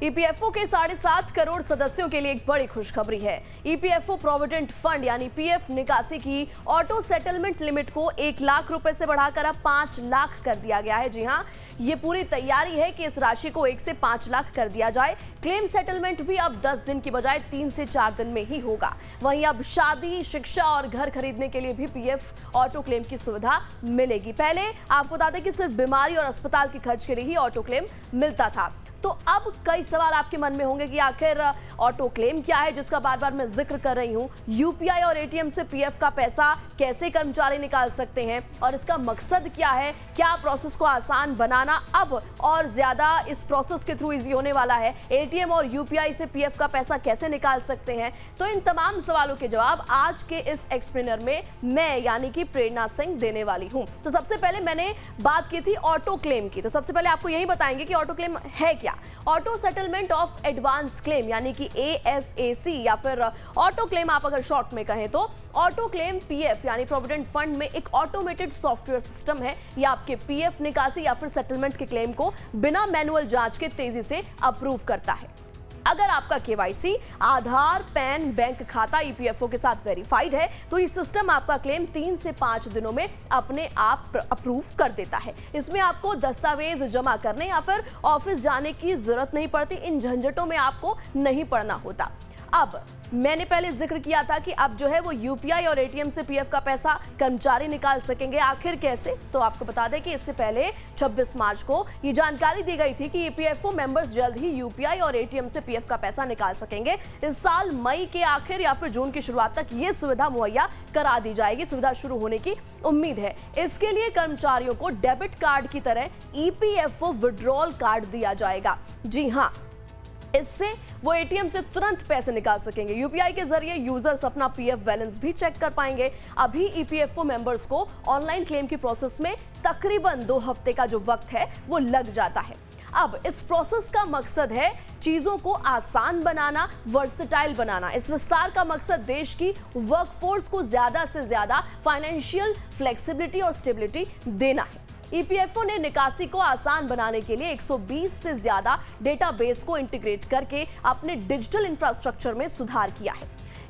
EPFO के 7.5 करोड़ सदस्यों के लिए एक बड़ी खुशखबरी है। ईपीएफओ प्रोविडेंट फंड यानी पीएफ निकासी की ऑटो सेटलमेंट लिमिट को 1 लाख रुपए से बढ़ाकर अब 5 लाख कर दिया गया है। जी हां, ये पूरी तैयारी है कि इस राशि को 1 से 5 लाख कर दिया जाए। क्लेम सेटलमेंट भी अब 10 दिन की बजाय 3 से 4 दिन में ही होगा। वहीं अब शादी, शिक्षा और घर खरीदने के लिए भी पीएफ ऑटो क्लेम की सुविधा मिलेगी। पहले आपको बता दें कि सिर्फ बीमारी और अस्पताल के खर्च के लिए ही ऑटो क्लेम मिलता था। तो अब कई सवाल आपके मन में होंगे कि आखिर ऑटो क्लेम क्या है, जिसका बार बार मैं जिक्र कर रही हूं। यूपीआई और एटीएम से पीएफ का पैसा कैसे कर्मचारी निकाल सकते हैं और इसका मकसद क्या है? क्या प्रोसेस को आसान बनाना अब और ज्यादा इस प्रोसेस के थ्रू इजी होने वाला है? एटीएम और यूपीआई से पीएफ का पैसा कैसे निकाल सकते हैं? तो इन तमाम सवालों के जवाब आज के इस एक्सप्लेनर में मैं यानी कि प्रेरणा सिंह देने वाली हूं। तो सबसे पहले मैंने बात की थी ऑटो क्लेम की, तो सबसे पहले आपको यही बताएंगे कि ऑटो क्लेम है क्या। Auto settlement of advance claim यानी कि ASAC या फिर ऑटो क्लेम आप अगर शॉर्ट में कहें तो ऑटो क्लेम पीएफ यानी प्रोविडेंट फंड में एक ऑटोमेटेड सॉफ्टवेयर सिस्टम है। ये आपके पीएफ निकासी या फिर सेटलमेंट के क्लेम को बिना मैनुअल जांच के तेजी से अप्रूव करता है। अगर आपका केवाईसी, आधार, पैन, बैंक खाता ईपीएफओ के साथ वेरीफाइड है तो ये सिस्टम आपका क्लेम 3 से 5 दिनों में अपने आप अप्रूव कर देता है। इसमें आपको दस्तावेज जमा करने या फिर ऑफिस जाने की जरूरत नहीं पड़ती। इन झंझटों में आपको नहीं पड़ना होता। अब मैंने पहले जिक्र किया था कि अब जो है वो यूपीआई और एटीएम से पीएफ का पैसा कर्मचारी निकाल सकेंगे। आखिर कैसे? तो आपको बता दें कि इससे पहले 26 मार्च को ये जानकारी दी गई थी कि ईपीएफओ मेंबर्स जल्द ही यूपीआई और एटीएम से पीएफ का पैसा निकाल सकेंगे। इस साल मई के आखिर या फिर जून की शुरुआत तक ये सुविधा मुहैया करा दी जाएगी। सुविधा शुरू होने की उम्मीद है। इसके लिए कर्मचारियों को डेबिट कार्ड की तरह ईपीएफओ विड्रॉल कार्ड दिया जाएगा। जी हाँ, इससे वो एटीएम से तुरंत पैसे निकाल सकेंगे। यूपीआई के जरिए यूजर्स अपना पीएफ बैलेंस भी चेक कर पाएंगे। अभी ईपीएफओ मेंबर्स को ऑनलाइन क्लेम की प्रोसेस में तकरीबन 2 हफ्ते का जो वक्त है वो लग जाता है। अब इस प्रोसेस का मकसद है चीजों को आसान बनाना, वर्सेटाइल बनाना। इस विस्तार का मकसद देश की वर्कफोर्स को ज्यादा से ज्यादा फाइनेंशियल फ्लेक्सिबिलिटी और स्टेबिलिटी देना है। ईपीएफओ ने निकासी को आसान बनाने के लिए 120 से ज्यादा डेटाबेस को इंटीग्रेट करके अपने डिजिटल इंफ्रास्ट्रक्चर में सुधार किया है।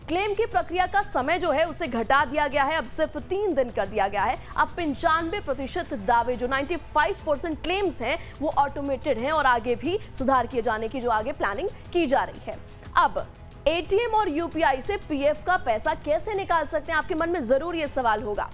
क्लेम की प्रक्रिया का समय जो है उसे घटा दिया गया है, अब सिर्फ 3 दिन कर दिया गया है। अब 95% दावे जो 95% क्लेम्स हैं वो ऑटोमेटेड हैं और आगे भी सुधार किए जाने की जो आगे प्लानिंग की जा रही है। अब एटीएम और यूपीआई से पीएफ का पैसा कैसे निकाल सकते हैं? आपके मन में जरूर ये सवाल होगा।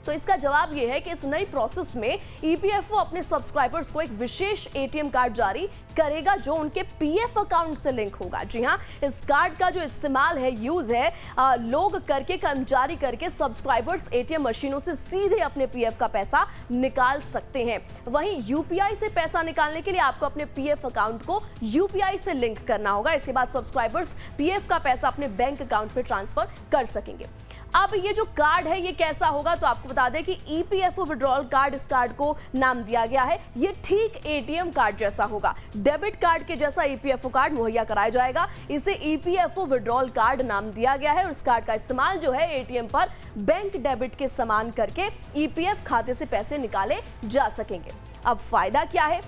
तो इसका जवाब यह है कि इस नई प्रोसेस में ईपीएफओ अपने सब्सक्राइबर्स को एक विशेष एटीएम कार्ड जारी करेगा जो उनके पीएफ अकाउंट से लिंक होगा। जी हां, इस कार्ड का जो इस्तेमाल है, यूज है लोग करके, कर्मचारी करके सब्सक्राइबर्स एटीएम मशीनों से सीधे अपने पीएफ का पैसा निकाल सकते हैं। वहीं यूपीआई से पैसा निकालने के लिए आपको अपने पीएफ अकाउंट को यूपीआई से लिंक करना होगा। इसके बाद सब्सक्राइबर्स पीएफ का पैसा अपने बैंक अकाउंट में ट्रांसफर कर सकेंगे। अब ये जो कार्ड है ये कैसा होगा? तो आपको बता दें कि ईपीएफओ विड्रॉल कार्ड, इस कार्ड को नाम दिया गया है। ये ठीक एटीएम कार्ड जैसा होगा। डेबिट कार्ड के जैसा ईपीएफओ कार्ड मुहैया कराया जाएगा। इसे ईपीएफओ विड्रॉल कार्ड नाम दिया गया है और इस कार्ड का इस्तेमाल जो है एटीएम पर बैंक डेबिट के समान करके ईपीएफ खाते से पैसे निकाले जा सकेंगे। अब फायदा क्या है?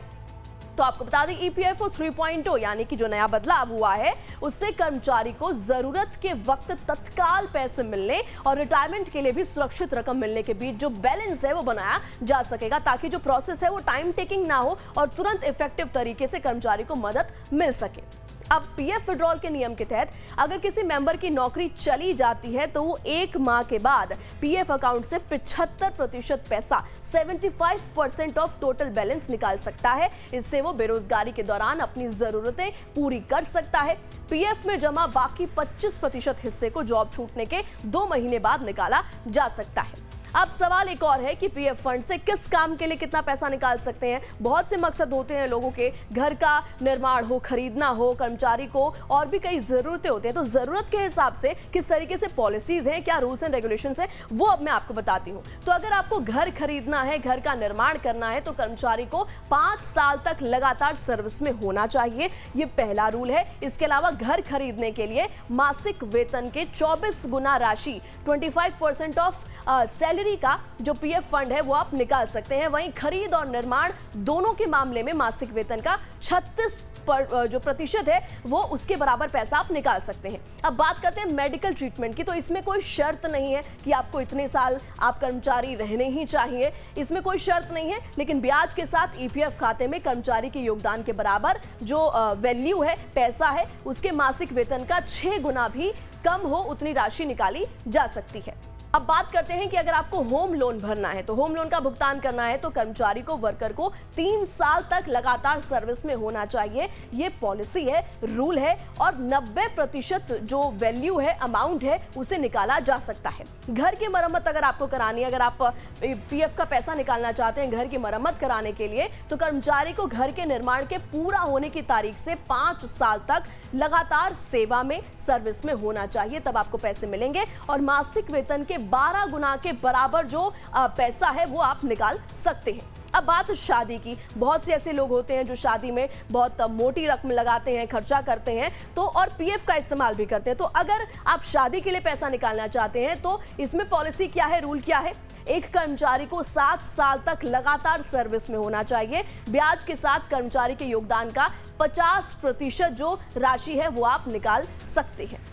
तो आपको बता दें ईपीएफओ 3.0 यानी कि जो नया बदलाव हुआ है उससे कर्मचारी को जरूरत के वक्त तत्काल पैसे मिलने और रिटायरमेंट के लिए भी सुरक्षित रकम मिलने के बीच जो बैलेंस है वो बनाया जा सकेगा, ताकि जो प्रोसेस है वो टाइम टेकिंग ना हो और तुरंत इफेक्टिव तरीके से कर्मचारी को मदद मिल सके। अब पीएफ विड्रॉल के नियम के तहत अगर किसी मेंबर की नौकरी चली जाती है तो वो 1 माह के बाद पीएफ अकाउंट से 75% पैसा 75% ऑफ टोटल बैलेंस निकाल सकता है। इससे वो बेरोजगारी के दौरान अपनी जरूरतें पूरी कर सकता है। पीएफ में जमा बाकी 25% हिस्से को जॉब छूटने के 2 महीने बाद निकाला जा सकता है। अब सवाल एक और है कि पीएफ फंड से किस काम के लिए कितना पैसा निकाल सकते हैं? बहुत से मकसद होते हैं लोगों के, घर का निर्माण हो, खरीदना हो, कर्मचारी को और भी कई जरूरतें होती हैं। तो जरूरत के हिसाब से किस तरीके से पॉलिसीज हैं, क्या रूल्स एंड रेगुलेशंस हैं, वो अब मैं आपको बताती हूँ। तो अगर आपको घर खरीदना है, घर का निर्माण करना है तो कर्मचारी को 5 साल तक लगातार सर्विस में होना चाहिए। ये पहला रूल है। इसके अलावा घर खरीदने के लिए मासिक वेतन के 24 गुना राशि 25% ऑफ सैलरी का जो पीएफ फंड है वो आप निकाल सकते हैं। वहीं खरीद और निर्माण दोनों के मामले में मासिक वेतन का 36 जो प्रतिशत है वो उसके बराबर पैसा आप निकाल सकते हैं। अब बात करते हैं मेडिकल ट्रीटमेंट की, तो इसमें कोई शर्त नहीं है कि आपको इतने साल आप कर्मचारी रहने ही चाहिए, इसमें कोई शर्त नहीं है। लेकिन ब्याज के साथ ईपीएफ खाते में कर्मचारी के योगदान के बराबर जो वैल्यू है, पैसा है, उसके मासिक वेतन का 6 गुना भी कम हो उतनी राशि निकाली जा सकती है। अब बात करते हैं कि अगर आपको होम लोन भरना है तो होम लोन का भुगतान करना है तो कर्मचारी को, वर्कर को 3 साल तक लगातार सर्विस में होना चाहिए। ये पॉलिसी है, रूल है और 90% जो वैल्यू है, अमाउंट है, उसे निकाला जा सकता है। घर की मरम्मत अगर आपको करानी है, अगर आप पीएफ का पैसा निकालना चाहते हैं घर की मरम्मत कराने के लिए, तो कर्मचारी को घर के निर्माण के पूरा होने की तारीख से 5 साल तक लगातार सेवा में, सर्विस में होना चाहिए, तब आपको पैसे मिलेंगे और मासिक वेतन के 12 गुना के बराबर जो पैसा है वो आप निकाल सकते हैं। अब बात शादी की, बहुत से ऐसे लोग होते हैं जो शादी में बहुत मोटी रकम लगाते हैं, खर्चा करते हैं, तो और पीएफ का इस्तेमाल भी करते हैं। तो अगर आप शादी के लिए पैसा निकालना चाहते हैं तो इसमें पॉलिसी क्या है, रूल क्या है? एक कर्मचारी को 7 साल तक लगातार सर्विस में होना चाहिए। ब्याज के साथ कर्मचारी के योगदान का 50% जो राशि है वो आप निकाल सकते हैं।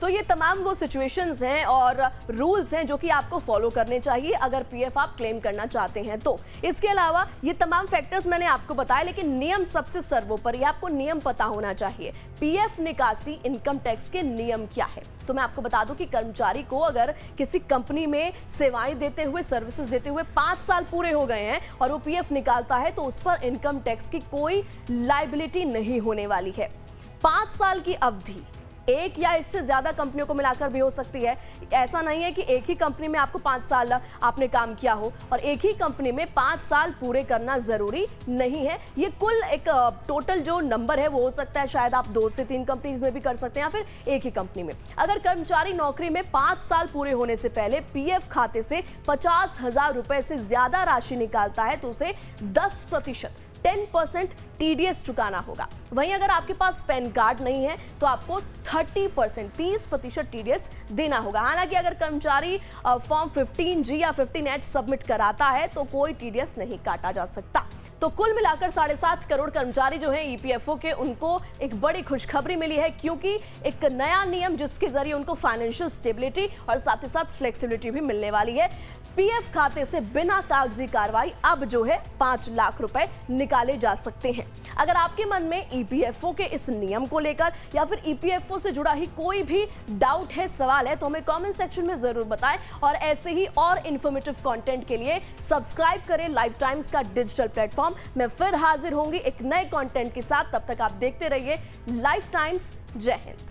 तो ये तमाम वो सिचुएशंस हैं और रूल्स हैं जो कि आपको फॉलो करने चाहिए अगर पीएफ आप क्लेम करना चाहते हैं तो। इसके अलावा ये तमाम फैक्टर्स मैंने आपको बताया, लेकिन नियम सबसे सर्वोपरि, आपको नियम पता होना चाहिए। पीएफ निकासी इनकम टैक्स के नियम क्या है? तो मैं आपको बता दूं कि कर्मचारी को अगर किसी कंपनी में सेवाएं देते हुए, सर्विसेज देते हुए 5 साल पूरे हो गए हैं और वो पीएफ निकालता है तो उस पर इनकम टैक्स की कोई लायबिलिटी नहीं होने वाली है। 5 साल की अवधि एक या इससे ज्यादा कंपनियों को मिलाकर भी हो सकती है। ऐसा नहीं है कि एक ही कंपनी में आपको 5 साल आपने काम किया हो और एक ही कंपनी में 5 साल पूरे करना जरूरी नहीं है। ये कुल एक टोटल जो नंबर है वो हो सकता है, शायद आप 2 से 3 कंपनीज में भी कर सकते हैं या फिर एक ही कंपनी में। अगर कर्मचारी नौकरी में 5 साल पूरे होने से पहले पीएफ खाते से 50,000 रुपए से ज्यादा राशि निकालता है तो उसे 10% टीडीएस चुकाना होगा। वहीं अगर आपके पास पैन कार्ड नहीं है तो आपको 30% टीडीएस देना होगा। हालांकि अगर कर्मचारी फॉर्म 15G या 15H सबमिट कराता है तो कोई टीडीएस नहीं काटा जा सकता। तो कुल मिलाकर 7.5 करोड़ कर्मचारी जो हैं ईपीएफओ के, उनको एक बड़ी खुशखबरी मिली है, क्योंकि एक नया नियम जिसके जरिए उनको फाइनेंशियल स्टेबिलिटी और साथ ही साथ फ्लेक्सिबिलिटी भी मिलने वाली है। पीएफ खाते से बिना कागजी कार्रवाई अब जो है 5 लाख रुपए निकाले जा सकते हैं। अगर आपके मन में ईपीएफओ के इस नियम को लेकर या फिर ईपीएफओ से जुड़ा ही कोई भी डाउट है, सवाल है, तो हमें कमेंट सेक्शन में जरूर बताएं और ऐसे ही और इन्फॉर्मेटिव कंटेंट के लिए सब्सक्राइब करें लाइफ टाइम्स का डिजिटल प्लेटफॉर्म। मैं फिर हाजिर होंगी एक नए कंटेंट के साथ, तब तक आप देखते रहिए लाइफ टाइम्स। जय हिंद।